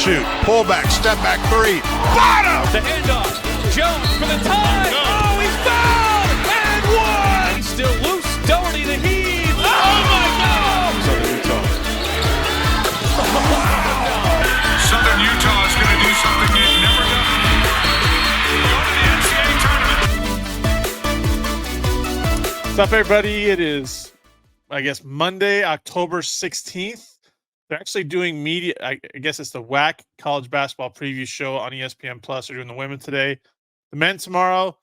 shoot. Pull back, step back three. Bottom! The handoff. Jones for the tie. Oh, he's fouled! And one! He's still loose. Doherty the heave. Oh, my God! Southern Utah is going to do something they've never done. Go to the NCAA tournament. What's up, everybody? It is, I guess, Monday, October 16th. They're actually doing media. I guess it's the WAC college basketball preview show on ESPN Plus. They're doing the women today, the men tomorrow.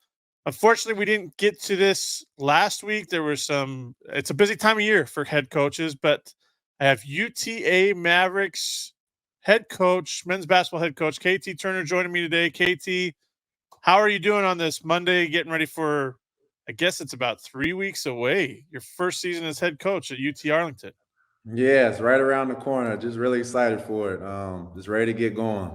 Unfortunately, we didn't get to this last week. There were some. It's a busy time of year for head coaches, but I have UTA Mavericks head coach, men's basketball head coach, KT Turner, joining me today. KT, how are you doing on this Monday? Getting ready for, I guess it's about 3 weeks away, your first season as head coach at UT Arlington. Yeah, it's right around the corner. Just really excited for it. Just ready to get going.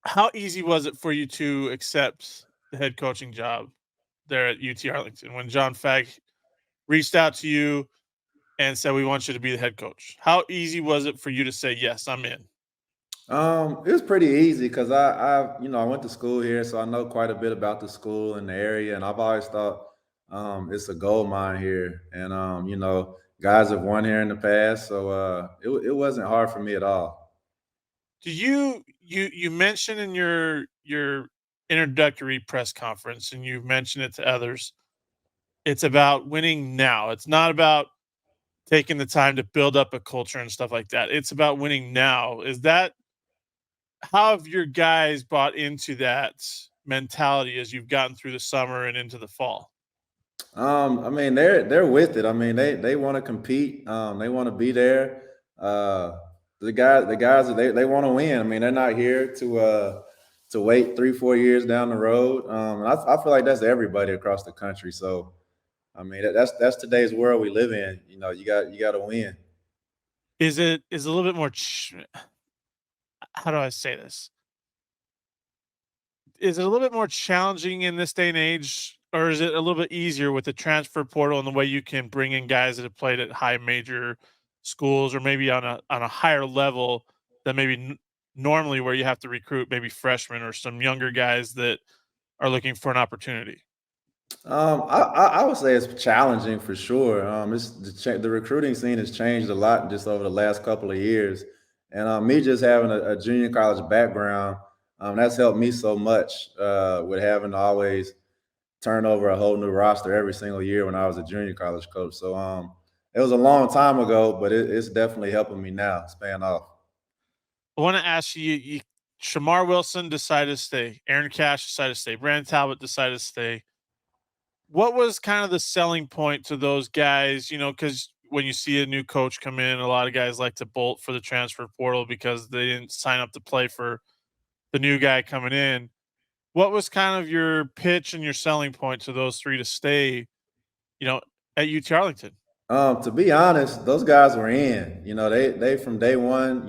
How easy was it for you to accept the head coaching job there at UT Arlington when John Fagg reached out to you and said, we want you to be the head coach? How easy was it for you to say, yes, I'm in? It was pretty easy because I went to school here, so I know quite a bit about the school and the area, and I've always thought it's a gold mine here, and guys have won here in the past, so it wasn't hard for me at all. Do you mentioned in your introductory press conference, and you've mentioned it to others, it's about winning now. It's not about taking the time to build up a culture and stuff like that. It's about winning now. How have your guys bought into that mentality as you've gotten through the summer and into the fall? They're with it. They want to compete. They want to be there. The guys they want to win. They're not here to wait 3-4 years down the road. And I feel like that's everybody across the country. So, that's today's world we live in. You got to win. Is it a little bit more? How do I say this? Is it a little bit more challenging in this day and age, or is it a little bit easier with the transfer portal and the way you can bring in guys that have played at high major schools or maybe on a higher level than maybe normally where you have to recruit maybe freshmen or some younger guys that are looking for an opportunity? I would say it's challenging for sure. The recruiting scene has changed a lot just over the last couple of years. And me just having a junior college background, that's helped me so much with having to always turn over a whole new roster every single year when I was a junior college coach. So it was a long time ago, but it's definitely helping me now. It's paying off. I want to ask you, Shamar Wilson decided to stay. Aaron Cash decided to stay. Brandon Talbot decided to stay. What was kind of the selling point to those guys? Because when you see a new coach come in, a lot of guys like to bolt for the transfer portal because they didn't sign up to play for the new guy coming in. What was kind of your pitch and your selling point to those three to stay, at UT Arlington? To be honest, those guys were in. They from day one.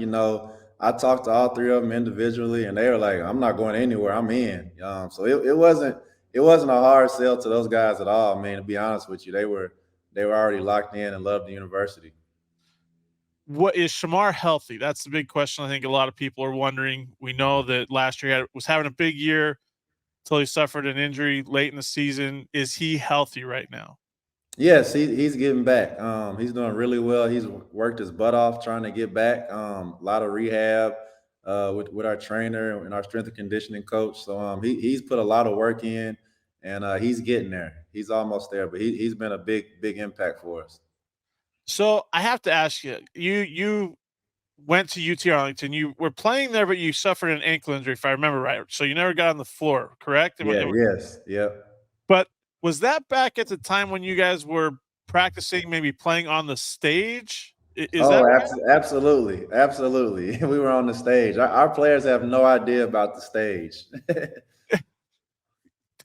I talked to all three of them individually, and they were like, "I'm not going anywhere. I'm in." So it wasn't a hard sell to those guys at all. To be honest with you, they were already locked in and loved the university. What is Shamar healthy? That's the big question. I think a lot of people are wondering. We know that last year he was having a big year until he suffered an injury late in the season. Is he healthy right now? Yes, he's getting back. He's doing really well. He's worked his butt off trying to get back. A lot of rehab with our trainer and our strength and conditioning coach. So he's put a lot of work in, and he's getting there. He's almost there, but he's been a big impact for us. So I have to ask you, you went to UT Arlington. You were playing there, but you suffered an ankle injury, if I remember right. So you never got on the floor, correct? Yes. But was that back at the time when you guys were practicing, maybe playing on the stage? Absolutely. We were on the stage. Our players have no idea about the stage.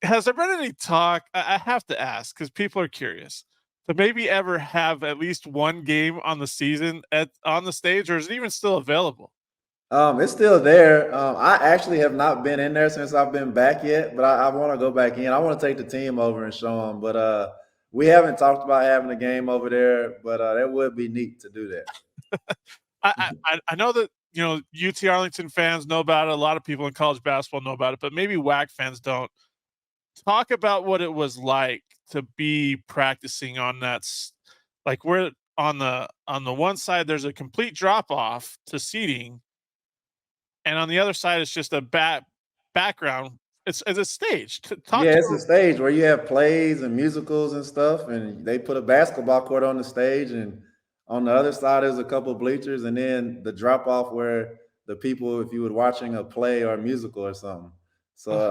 Has there been any talk? I have to ask because people are curious. To maybe ever have at least one game on the season on the stage, or is it even still available? It's still there. I actually have not been in there since I've been back yet, but I want to go back in. I want to take the team over and show them. But We haven't talked about having a game over there, but that would be neat to do that. I know that UT Arlington fans know about it. A lot of people in college basketball know about it, but maybe WAC fans don't. Talk about what it was like to be practicing on that. Like we're on the one side, there's a complete drop off to seating, and on the other side, it's just a background. It's a stage. Talk Yeah, to it's a stage where you have plays and musicals and stuff, and they put a basketball court on the stage, and on the other side there's a couple of bleachers, and then the drop off where the people, if you were watching a play or a musical or something. So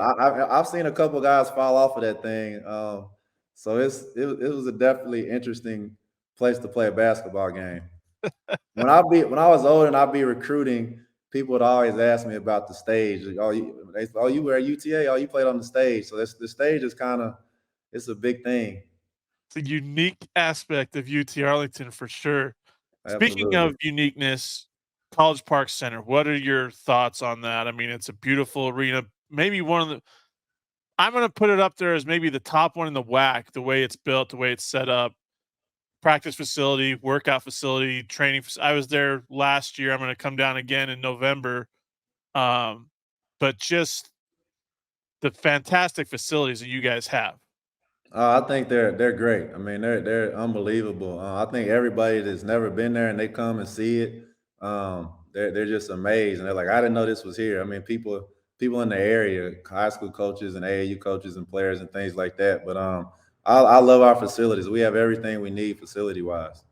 I've seen a couple guys fall off of that thing. So it was a definitely interesting place to play a basketball game. When I was older and I'd be recruiting, people would always ask me about the stage. Like, you were at UTA? Oh, you played on the stage. So the stage is it's a big thing. It's a unique aspect of UT Arlington for sure. Speaking Absolutely. of uniqueness, College Park Center, what are your thoughts on that? I mean, it's a beautiful arena. Maybe one of the I'm gonna put it up there as maybe the top one in the WAC, the way it's built, the way it's set up. Practice facility, workout facility, training I was there last year. I'm gonna come down again in November. But just the fantastic facilities that you guys have. I think they're great. I mean, they're unbelievable. I think everybody that's never been there and they come and see it, they're just amazed, and they're like, I didn't know this was here. I mean, people in the area, high school coaches and AAU coaches and players and things like that. But I love our facilities. We have everything we need facility wise.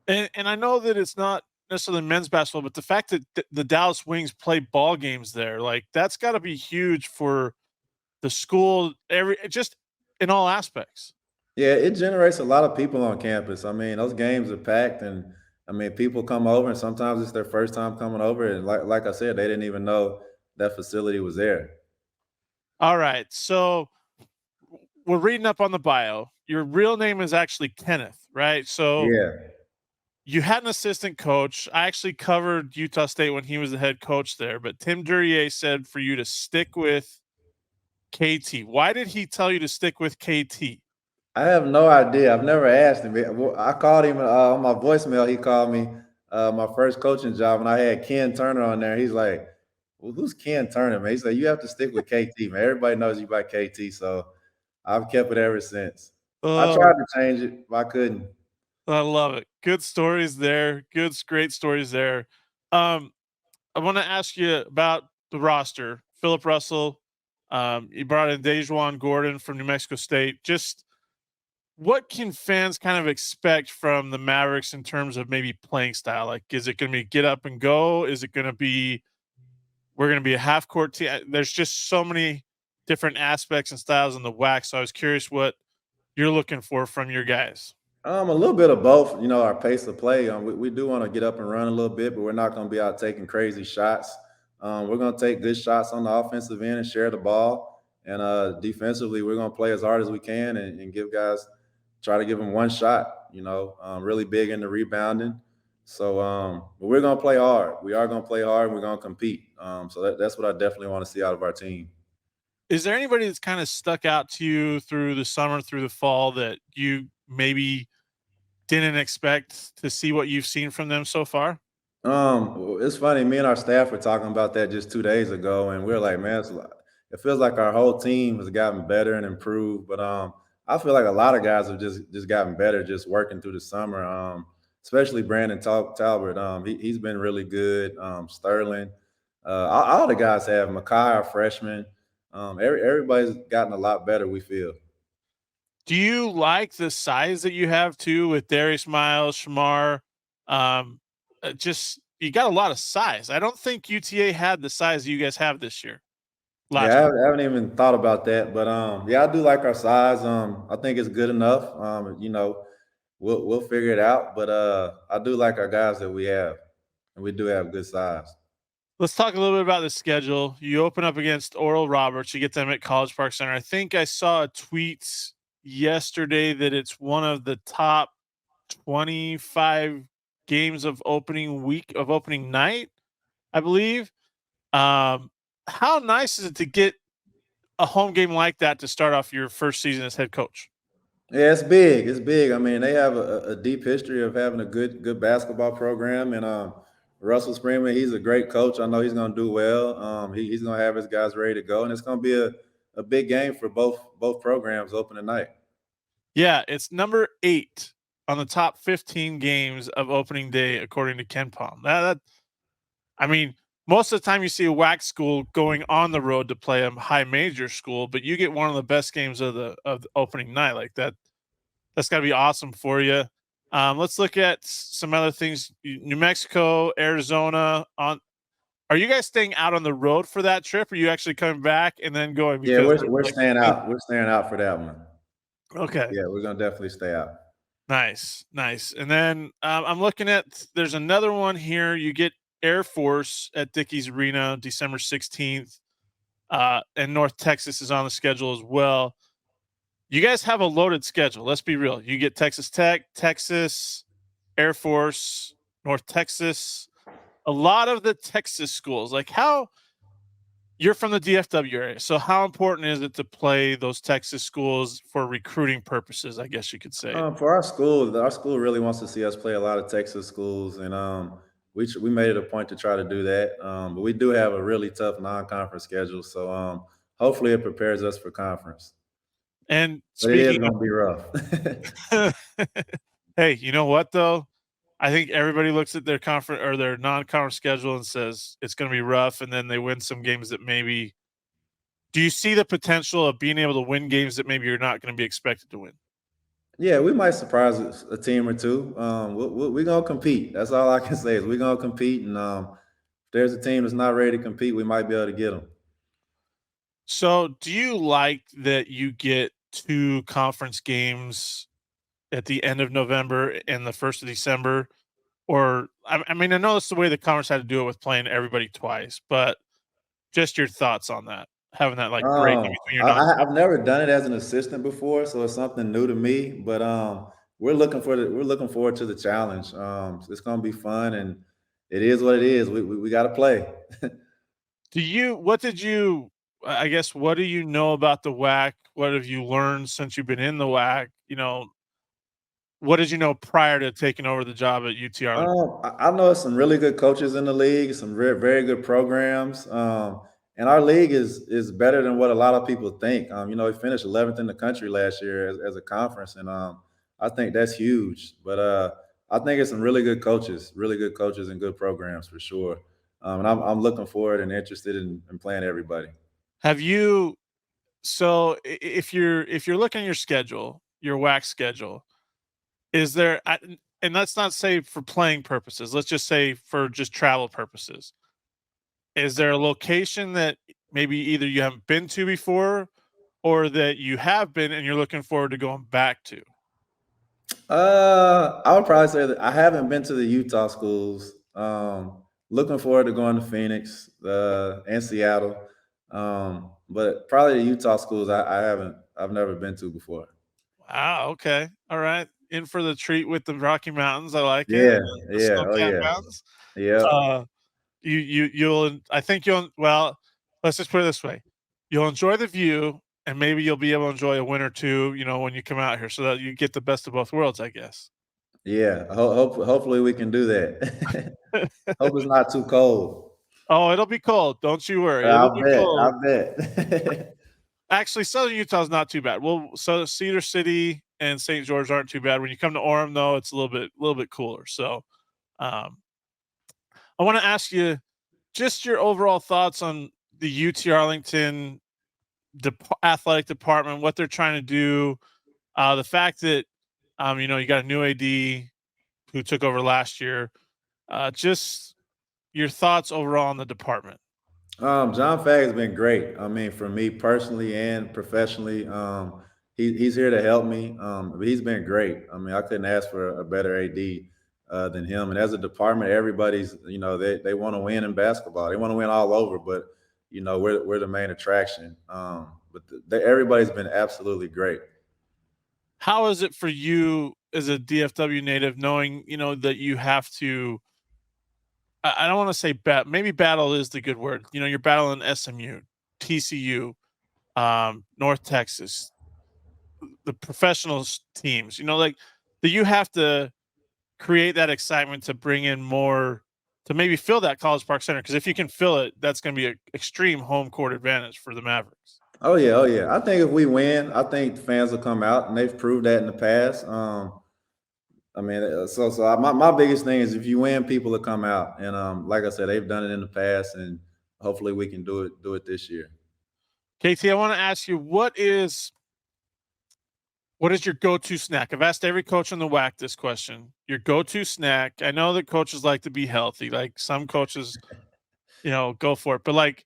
And I know that it's not necessarily men's basketball, but the fact that the Dallas Wings play ball games there, like that's got to be huge for the school. Just in all aspects. Yeah, it generates a lot of people on campus. I mean, those games are packed, and I mean, people come over, and sometimes it's their first time coming over, and like I said, they didn't even know that facility was there. All right, so we're reading up on the bio. Your real name is actually Kenneth, right? So Yeah. you had an assistant coach. I actually covered Utah State when he was the head coach there, but Tim Duryea said for you to stick with KT. Why did he tell you to stick with KT? I have no idea. I've never asked him. I called him on my voicemail. He called me my first coaching job, and I had Ken Turner on there. He's like, "Well, who's Ken Turner, man?" He said, "You have to stick with KT, man. Everybody knows you by KT." So I've kept it ever since. I Oh, tried to change it, but I couldn't. I love it. Good stories there. Great stories there. I want to ask you about the roster. Philip Russell, you brought in Dejuan Gordon from New Mexico State. Just what can fans kind of expect from the Mavericks in terms of maybe playing style? Like, is it going to be get up and go? Is it going to be we're going to be a half court team? There's just so many different aspects and styles in the WAC. So I was curious what you're looking for from your guys. A little bit of both. You know, our pace of play. We do want to get up and run a little bit, but we're not going to be out taking crazy shots. We're going to take good shots on the offensive end and share the ball. And defensively, we're going to play as hard as we can and try to give them one shot. You know, really big in the rebounding. So, but we're going to play hard. We are going to play hard, and we're going to compete. So that's what I definitely want to see out of our team. Is there anybody that's kind of stuck out to you through the summer, through the fall that you maybe didn't expect to see what you've seen from them so far? It's funny. Me and our staff were talking about that just 2 days ago, and we are like, man, it feels like our whole team has gotten better and improved. But I feel like a lot of guys have just gotten better just working through the summer. Especially Brandon Talbert. He's been really good. Sterling, all the guys have. Makai, our freshman. Everybody's gotten a lot better. We feel. Do you like the size that you have too with Darius Miles, Shamar? Just you got a lot of size. I don't think UTA had the size you guys have this year. Yeah, I haven't even thought about that, but yeah, I do like our size. I think it's good enough. You know, we'll figure it out, but I do like our guys that we have, and we do have good size. Let's talk a little bit about the schedule. You open up against Oral Roberts. You get them at College Park Center. I think I saw a tweet yesterday that it's one of the top 25 games of opening night, I believe. How nice is it to get a home game like that to start off your first season as head coach? Yeah, it's big. It's big. I mean, they have a deep history of having a good basketball program, and Russell Springman, he's a great coach. I know he's going to do well. He's going to have his guys ready to go, and it's going to be a big game for both programs opening night. Yeah, it's number 8 on the top 15 games of opening day, according to Ken Palm. I mean, most of the time you see a WAC school going on the road to play a high major school, but you get one of the best games of the opening night like that. That's got to be awesome for you. Let's look at some other things. New Mexico, Arizona. Are you guys staying out on the road for that trip? Or are you actually coming back and then going? Yeah, Because we're staying out. We're staying out for that one. Okay. Yeah, we're going to definitely stay out. Nice. And then I'm looking at. There's another one here. You get Air Force at Dickies Arena, December 16th, and North Texas is on the schedule as well. You guys have a loaded schedule. Let's be real. You get Texas Tech, Texas, Air Force, North Texas. A lot of the Texas schools, like how you're from the DFW area. So how important is it to play those Texas schools for recruiting purposes? I guess you could say. For our school really wants to see us play a lot of Texas schools, and we made it a point to try to do that. But we do have a really tough non-conference schedule, so hopefully it prepares us for conference. And but it is speaking going to be rough. Hey, you know what though? I think everybody looks at their conference or their non-conference schedule and says it's going to be rough, and then they win some games that maybe. Do you see the potential of being able to win games that maybe you're not going to be expected to win? Yeah, we might surprise a team or two. We're gonna compete. That's all I can say is we're gonna compete, and if there's a team that's not ready to compete, we might be able to get them. So, do you like that you get 2 conference games at the end of November and the 1st of December? Or I mean, I know that's the way the conference had to do it with playing everybody twice, but just your thoughts on that, having that like break in between your non. I've never done it as an assistant before, so it's something new to me. But we're looking forward to the challenge. It's gonna be fun, and it is what it is. We got to play. What did you, I guess, what do you know about the WAC? What have you learned since you've been in the WAC? What did you know prior to taking over the job at UT Arlington? I know some really good coaches in the league, some very good programs. And our league is better than what a lot of people think. We finished 11th in the country last year as a conference, and I think that's huge. But I think it's some really good coaches and good programs for sure. And I'm looking forward and interested in playing everybody. Have you? So if you're looking at your schedule, your WAC schedule, is there? And let's not say for playing purposes. Let's just say for just travel purposes. Is there a location that maybe either you haven't been to before, or that you have been and you're looking forward to going back to? I would probably say that I haven't been to the Utah schools. Looking forward to going to Phoenix and Seattle. But probably the Utah schools I've never been to before. Wow. Okay. All right. In for the treat with the Rocky Mountains. I like it. Yeah, The yeah, oh snow-capped yeah, mountains. yeah, You'll. I think you'll. Well, let's just put it this way: you'll enjoy the view, and maybe you'll be able to enjoy a win or two. When you come out here, so that you get the best of both worlds, I guess. yeah. Hopefully we can do that. Hope it's not too cold. Oh, it'll be cold. Don't you worry. I It'll be bet. cold. I bet. Actually, Southern Utah is not too bad. Well, so Cedar City and St. George aren't too bad. When you come to Orem, though, it's a little bit cooler. So, I want to ask you just your overall thoughts on the UT Arlington athletic department, what they're trying to do, the fact that you got a new AD who took over last year. Just your thoughts overall on the department. John Fag has been great. I mean, for me personally and professionally, he's here to help me. But he's been great. I mean, I couldn't ask for a better AD than him. And as a department, everybody's they want to win in basketball. They want to win all over, but we're the main attraction. But everybody's been absolutely great. How is it for you as a DFW native, knowing that you have to? I don't want to say maybe battle is the good word. You're battling SMU, TCU, North Texas, the professional teams. Like that you have to create that excitement to bring in more to maybe fill that College Park Center, because if you can fill it, that's going to be an extreme home court advantage for the Mavericks. Oh yeah. I think if we win, I think fans will come out, and they've proved that in the past. My biggest thing is if you win, people will come out, and like I said, they've done it in the past, and hopefully we can do it this year. KT, I want to ask you, what is your go-to snack? I've asked every coach on the WAC this question. Your go-to snack. I know that coaches like to be healthy. Like some coaches, go for it. But like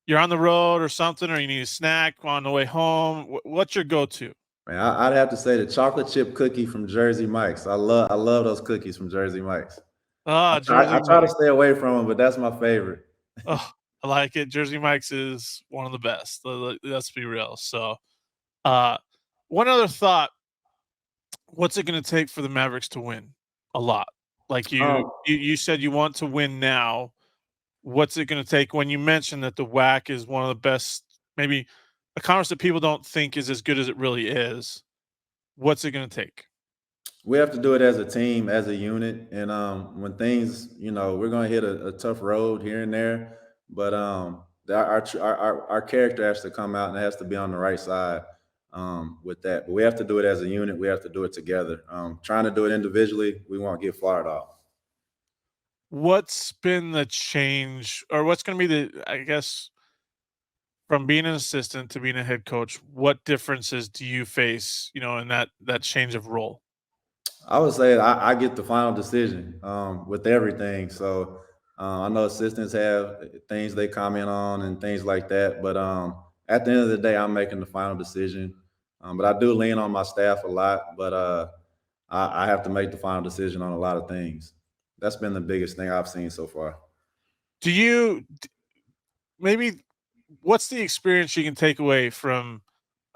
you're on the road or something, or you need a snack on the way home. What's your go-to? Man, I'd have to say the chocolate chip cookie from Jersey Mike's. I love those cookies from Jersey Mike's. I try to stay away from them, but that's my favorite. Oh, I like it. Jersey Mike's is one of the best. Let's be real. So, one other thought. What's it going to take for the Mavericks to win? A lot. Like you said you want to win now. What's it going to take when you mentioned that the WAC is one of the best, maybe a conference that people don't think is as good as it really is? What's it going to take? We have to do it as a team, as a unit. And when things, we're going to hit a tough road here and there, but our character has to come out and it has to be on the right side with that. But we have to do it as a unit. We have to do it together. Trying to do it individually, we won't get fired off. What's been the change, or what's going to be I guess, from being an assistant to being a head coach, what differences do you face, in that change of role? I would say I get the final decision with everything. So I know assistants have things they comment on and things like that. But at the end of the day, I'm making the final decision. But I do lean on my staff a lot. But I have to make the final decision on a lot of things. That's been the biggest thing I've seen so far. Do you maybe what's the experience you can take away from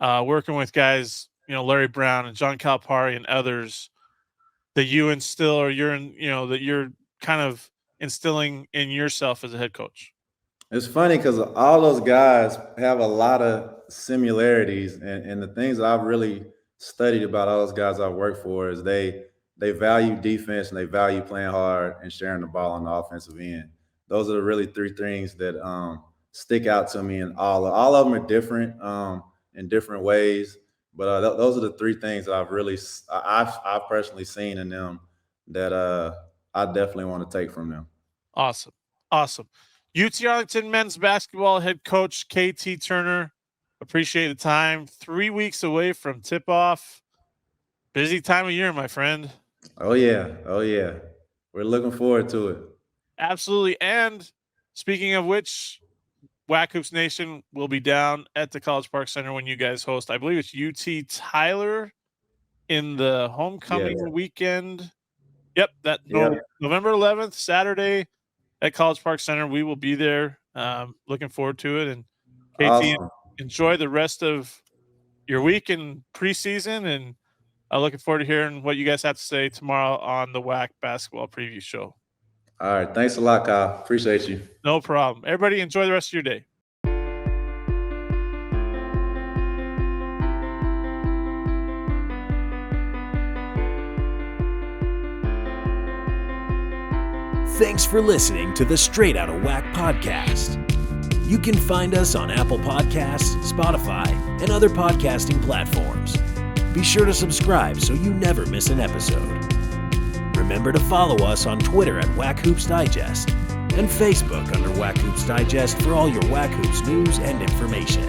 working with guys, Larry Brown and John Calipari and others that you instill, or that you're kind of instilling in yourself as a head coach? It's funny because all those guys have a lot of similarities, and the things that I've really studied about all those guys I've worked for is they value defense and they value playing hard and sharing the ball on the offensive end. Those are the really three things that stick out to me, and all of them are different in different ways. But those are the three things that I've personally seen in them that I definitely want to take from them. Awesome. UT Arlington men's basketball head coach KT Turner, appreciate the time. 3 weeks away from tip-off. Busy time of year, my friend. Oh yeah. We're looking forward to it. Absolutely. And speaking of which, WAC Hoops Nation will be down at the College Park Center when you guys host. I believe it's UT Tyler in the homecoming weekend. Yep, November 11th, Saturday at College Park Center. We will be there. Looking forward to it. And KT, awesome. Enjoy the rest of your week in preseason, and looking forward to hearing what you guys have to say tomorrow on the WAC Basketball Preview Show. All right. Thanks a lot, Kyle. Appreciate you. No problem. Everybody enjoy the rest of your day. Thanks for listening to the Straight Outta WAC podcast. You can find us on Apple Podcasts, Spotify, and other podcasting platforms. Be sure to subscribe so you never miss an episode. Remember to follow us on Twitter at WAC Hoops Digest and Facebook under WAC Hoops Digest for all your WAC Hoops news and information.